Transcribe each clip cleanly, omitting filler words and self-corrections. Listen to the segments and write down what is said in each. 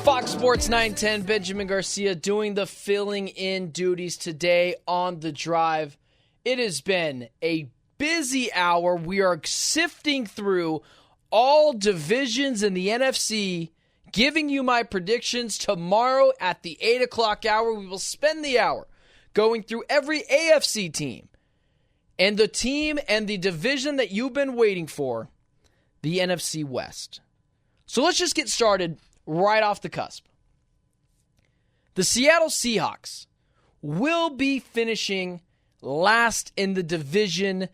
Fox Sports 910, Benjamin Garcia doing the filling in duties today on The Drive. It has been a busy hour. We are sifting through all divisions in the NFC, giving you my predictions. Tomorrow at the 8 o'clock hour, we will spend the hour going through every AFC team and the team and the division that you've been waiting for, the NFC West. So let's just get started right off the cusp. The Seattle Seahawks will be finishing last in the division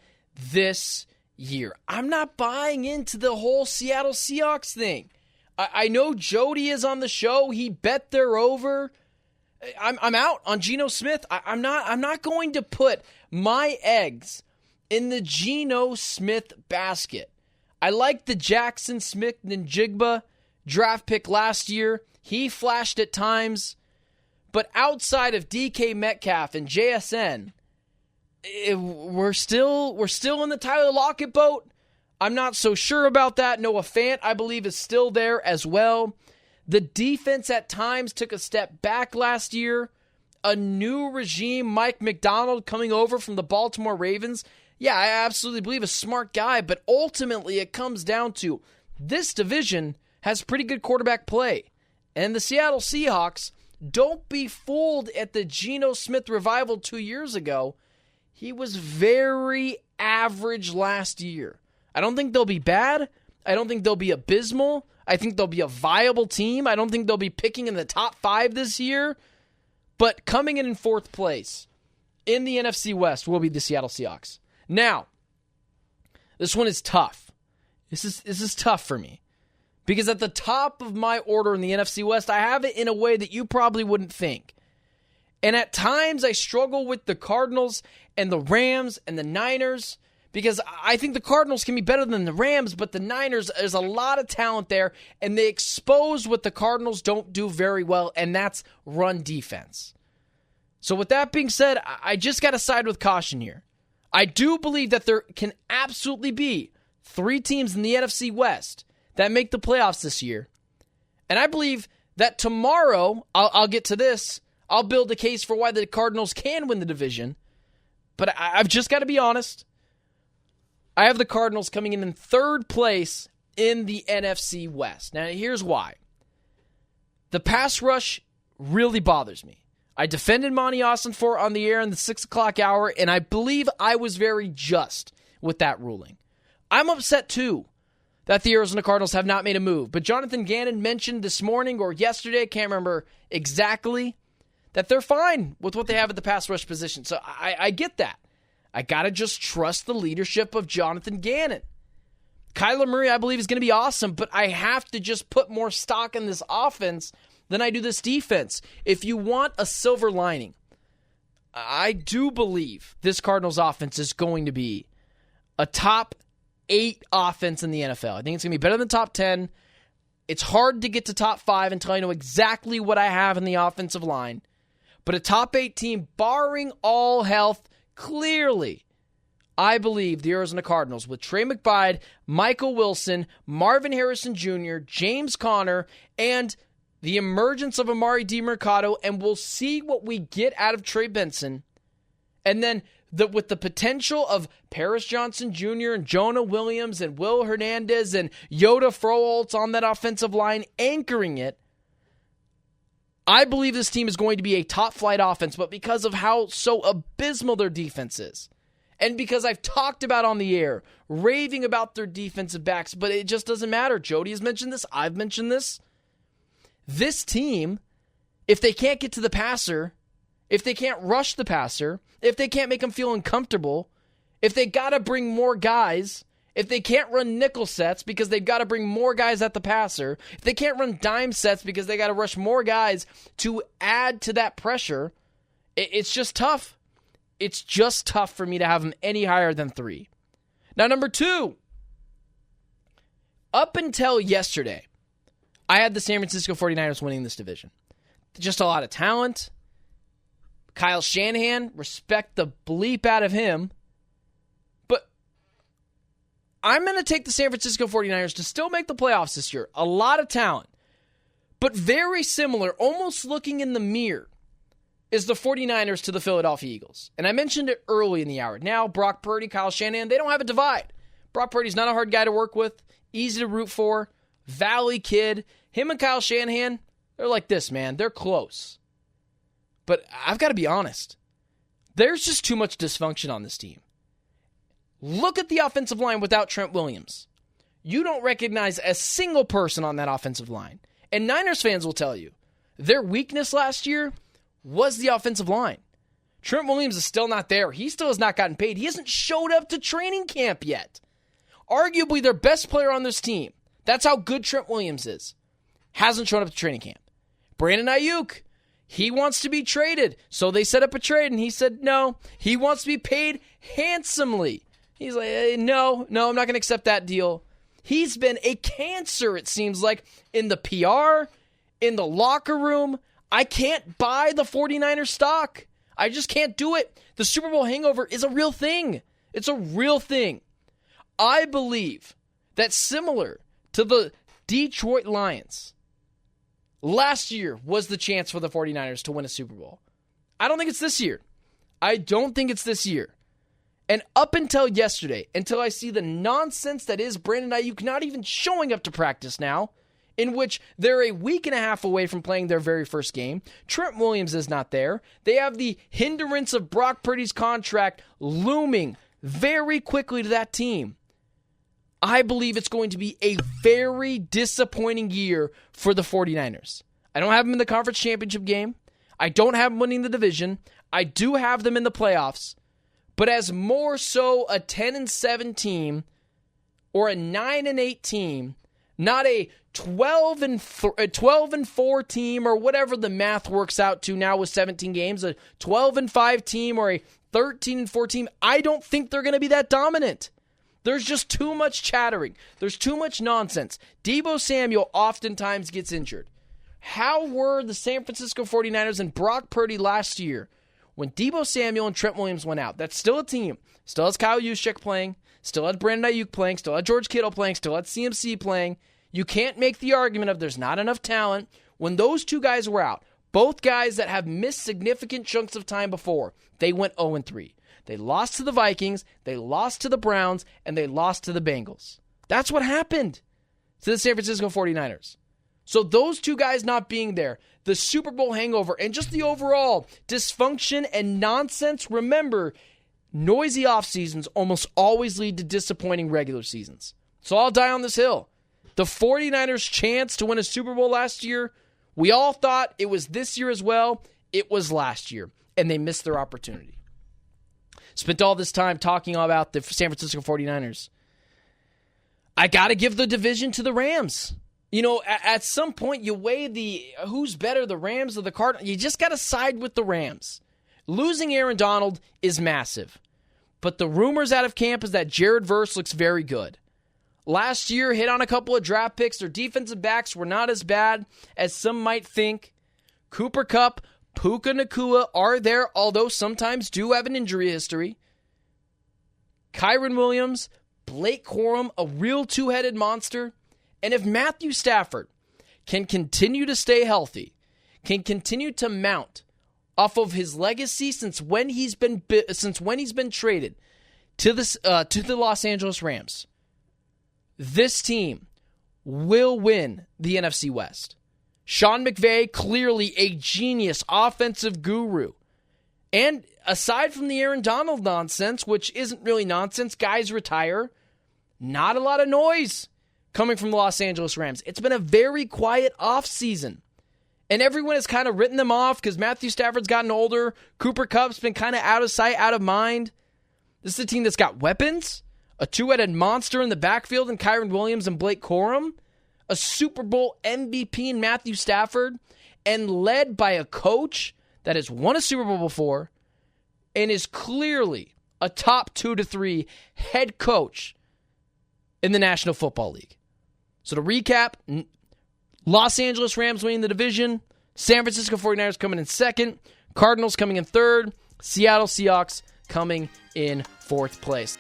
this year. I'm not buying into the whole Seattle Seahawks thing. I know Jody is on the show. He bet they're over. I'm out on Geno Smith. I'm not going to put my eggs in the Geno Smith basket. I like the Jackson Smith-Njigba draft pick last year. He flashed at times. But outside of DK Metcalf and JSN, we're still in the Tyler Lockett boat. I'm not so sure about that. Noah Fant, I believe, is still there as well. The defense at times took a step back last year. A new regime, Mike McDonald coming over from the Baltimore Ravens. Yeah, I absolutely believe a smart guy, but ultimately it comes down to this division has pretty good quarterback play. And the Seattle Seahawks, don't be fooled at the Geno Smith revival 2 years ago. He was very average last year. I don't think they'll be bad. I don't think they'll be abysmal. I think they'll be a viable team. I don't think they'll be picking in the top 5 this year. But coming in fourth place in the NFC West will be the Seattle Seahawks. Now, this one is tough. This is tough for me. Because at the top of my order in the NFC West, I have it in a way that you probably wouldn't think. And at times, I struggle with the Cardinals and the Rams and the Niners, because I think the Cardinals can be better than the Rams, but the Niners, there's a lot of talent there, and they expose what the Cardinals don't do very well, and that's run defense. So with that being said, I just got to side with caution here. I do believe that there can absolutely be 3 teams in the NFC West that make the playoffs this year. And I believe that tomorrow, I'll get to this, I'll build a case for why the Cardinals can win the division. But I've just got to be honest. I have the Cardinals coming in third place in the NFC West. Now, here's why. The pass rush really bothers me. I defended Monty Ossenfort on the air in the 6 o'clock hour, and I believe I was very just with that ruling. I'm upset, too, that the Arizona Cardinals have not made a move. But Jonathan Gannon mentioned this morning or yesterday, can't remember exactly, that they're fine with what they have at the pass rush position. So I get that. I got to just trust the leadership of Jonathan Gannon. Kyler Murray, I believe, is going to be awesome, but I have to just put more stock in this offense than I do this defense. If you want a silver lining, I do believe this Cardinals offense is going to be a top 8 offense in the NFL. I think it's going to be better than top 10. It's hard to get to top 5 until I know exactly what I have in the offensive line. But a top 8 team, barring all health, clearly, I believe the Arizona Cardinals with Trey McBride, Michael Wilson, Marvin Harrison Jr., James Conner, and the emergence of Amari DiMercato, and we'll see what we get out of Trey Benson. And then with the potential of Paris Johnson Jr. and Jonah Williams and Will Hernandez and Yoda Froholtz on that offensive line anchoring it, I believe this team is going to be a top-flight offense, but because of how so abysmal their defense is, and because I've talked about on the air, raving about their defensive backs, but it just doesn't matter. Jody has mentioned this. I've mentioned this. This team, if they can't get to the passer, if they can't rush the passer, if they can't make them feel uncomfortable, if they got to bring more guys, if they can't run nickel sets because they've got to bring more guys at the passer, if they can't run dime sets because they got to rush more guys to add to that pressure, it's just tough. It's just tough for me to have them any higher than 3. Now, number 2, up until yesterday, I had the San Francisco 49ers winning this division. Just a lot of talent. Kyle Shanahan, respect the bleep out of him. But I'm going to take the San Francisco 49ers to still make the playoffs this year. A lot of talent. But very similar, almost looking in the mirror, is the 49ers to the Philadelphia Eagles. And I mentioned it early in the hour. Now, Brock Purdy, Kyle Shanahan, they don't have a divide. Brock Purdy's not a hard guy to work with, easy to root for, Valley kid. Him and Kyle Shanahan, they're like this, man. They're close. But I've got to be honest. There's just too much dysfunction on this team. Look at the offensive line without Trent Williams. You don't recognize a single person on that offensive line. And Niners fans will tell you, their weakness last year was the offensive line. Trent Williams is still not there. He still has not gotten paid. He hasn't showed up to training camp yet. Arguably their best player on this team. That's how good Trent Williams is. Hasn't shown up to training camp. Brandon Ayuk, he wants to be traded. So they set up a trade, and he said no. He wants to be paid handsomely. He's like, no, I'm not going to accept that deal. He's been a cancer, it seems like, in the PR, in the locker room. I can't buy the 49ers stock. I just can't do it. The Super Bowl hangover is a real thing. It's a real thing. I believe that similar to the Detroit Lions, last year was the chance for the 49ers to win a Super Bowl. I don't think it's this year. And up until yesterday, until I see the nonsense that is Brandon Ayuk not even showing up to practice now, in which they're a week and a half away from playing their very first game. Trent Williams is not there. They have the hindrance of Brock Purdy's contract looming very quickly to that team. I believe it's going to be a very disappointing year for the 49ers. I don't have them in the conference championship game. I don't have them winning the division. I do have them in the playoffs. But as more so a 10-7 team or a 9-8 team, not a 12-4 team or whatever the math works out to now with 17 games, a 12-5 team or a 13-4 team, I don't think they're going to be that dominant. There's just too much chattering. There's too much nonsense. Deebo Samuel oftentimes gets injured. How were the San Francisco 49ers and Brock Purdy last year when Deebo Samuel and Trent Williams went out? That's still a team. Still has Kyle Juszczyk playing. Still had Brandon Ayuk playing. Still had George Kittle playing. Still had CMC playing. You can't make the argument of there's not enough talent. When those two guys were out, both guys that have missed significant chunks of time before, they went 0-3. They lost to the Vikings, they lost to the Browns, and they lost to the Bengals. That's what happened to the San Francisco 49ers. So those two guys not being there, the Super Bowl hangover, and just the overall dysfunction and nonsense. Remember, noisy off seasons almost always lead to disappointing regular seasons. So I'll die on this hill. The 49ers' chance to win a Super Bowl last year, we all thought it was this year as well. It was last year, and they missed their opportunity. Spent all this time talking about the San Francisco 49ers. I got to give the division to the Rams. You know, at some point, you weigh the who's better, the Rams or the Cardinals. You just got to side with the Rams. Losing Aaron Donald is massive. But the rumors out of camp is that Jared Verse looks very good. Last year, hit on a couple of draft picks. Their defensive backs were not as bad as some might think. Cooper Kupp, Puka Nacua are there, although sometimes do have an injury history. Kyren Williams, Blake Corum, a real two-headed monster. And if Matthew Stafford can continue to stay healthy, can continue to mount off of his legacy since when he's been traded to the Los Angeles Rams, this team will win the NFC West. Sean McVay, clearly a genius offensive guru. And aside from the Aaron Donald nonsense, which isn't really nonsense, guys retire, not a lot of noise coming from the Los Angeles Rams. It's been a very quiet offseason. And everyone has kind of written them off because Matthew Stafford's gotten older. Cooper Kupp's been kind of out of sight, out of mind. This is a team that's got weapons, a two-headed monster in the backfield in Kyren Williams and Blake Corum, a Super Bowl MVP in Matthew Stafford, and led by a coach that has won a Super Bowl before and is clearly a top 2 to 3 head coach in the National Football League. So to recap, Los Angeles Rams winning the division, San Francisco 49ers coming in second, Cardinals coming in third, Seattle Seahawks coming in fourth place.